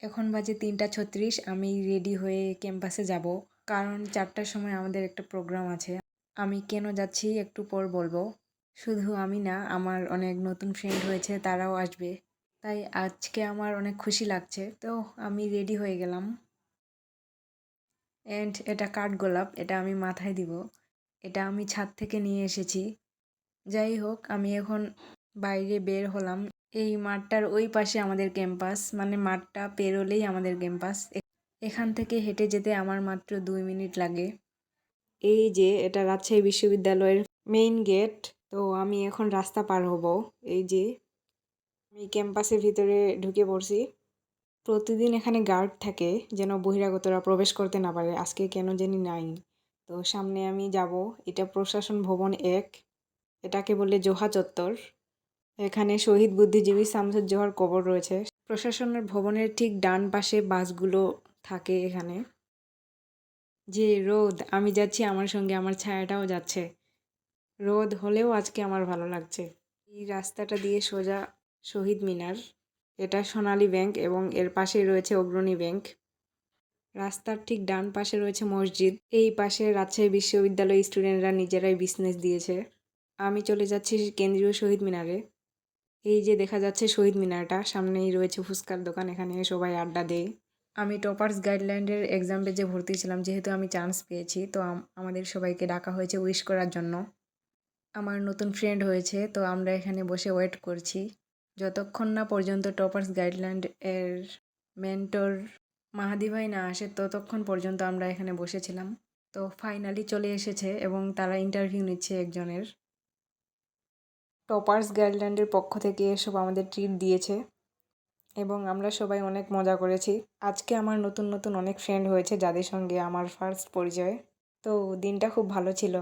এখন বাজে ৩টা ৩৬। আমি রেডি হয়ে ক্যাম্পাসে যাব, কারণ ৪টার সময় আমাদের একটা প্রোগ্রাম আছে। আমি কেন যাচ্ছি একটু পর বলবো। শুধু আমি না, আমার অনেক নতুন ফ্রেন্ড হয়েছে, তারাও আসবে। তাই আজকে আমার অনেক খুশি লাগছে। তো আমি রেডি হয়ে গেলাম। অ্যান্ড এটা কাঠগোলাপ, এটা আমি মাথায় দিব। এটা আমি ছাদ থেকে নিয়ে এসেছি। যাই হোক, আমি এখন বাইরে বের হলাম। এই মাঠটার ওই পাশে আমাদের ক্যাম্পাস, মানে মাঠটা পেরোলেই আমাদের ক্যাম্পাস। এখান থেকে হেঁটে যেতে আমার মাত্র 2 মিনিট লাগে। এই যে এটা রাজশাহী বিশ্ববিদ্যালয়ের মেইন গেট। তো আমি এখন রাস্তা পার হব। এই যে আমি ক্যাম্পাসের ভিতরে ঢুকে পড়ছি। প্রতিদিন এখানে গার্ড থাকে যেন বহিরাগতরা প্রবেশ করতে না পারে। আজকে কেন জানি নাই। তো সামনে আমি যাব। এটা প্রশাসন ভবন 1। এটাকে বলে জোহা চত্বর। এখানে শহীদ বুদ্ধিজীবী শামসুজ্জোহার কবর রয়েছে। প্রশাসনের ভবনের ঠিক ডান পাশে বাসগুলো থাকে এখানে। যে রোদ, আমি যাচ্ছি, আমার সঙ্গে আমার ছায়াটাও যাচ্ছে। রোদ হলেও আজকে আমার ভালো লাগছে। এই রাস্তাটা দিয়ে সোজা শহীদ মিনার। এটা সোনালী ব্যাংক এবং এর পাশেই রয়েছে অগ্রণী ব্যাংক। রাস্তার ঠিক ডান পাশে রয়েছে মসজিদ। এই পাশে রাজশাহী বিশ্ববিদ্যালয়ের স্টুডেন্টরা নিজেরাই বিজনেস দিয়েছে। আমি চলে যাচ্ছি কেন্দ্রীয় শহীদ মিনারে। এই যে দেখা যাচ্ছে শহীদ মিনারটা, সামনেই রয়েছে ফুচকার দোকান, এখানে সবাই আড্ডা দেয়। আমি টপার্স গাইডলাইনের এক্সাম পেজে ভর্তি ছিলাম, যেহেতু আমি চান্স পেয়েছি। তো আমাদের সবাইকে ডাকা হয়েছে উইশ করার জন্য। আমার নতুন ফ্রেন্ড হয়েছে, তো আমরা এখানে বসে ওয়েট করছি যতক্ষণ না পর্যন্ত টপার্স গাইডলাইন এর মেন্টর মাহাদি ভাই না আসে, ততক্ষণ পর্যন্ত আমরা এখানে বসেছিলাম। তো ফাইনালি চলে এসেছে এবং তারা ইন্টারভিউ নিচ্ছে একজনের। টপার্স গাইডল্যান্ডের পক্ষ থেকে এসব আমাদের ট্রিট দিয়েছে এবং আমরা সবাই অনেক মজা করেছি। আজকে আমার নতুন নতুন অনেক ফ্রেন্ড হয়েছে যাদের সঙ্গে আমার ফার্স্ট পরিচয়। তো দিনটা খুব ভালো ছিল।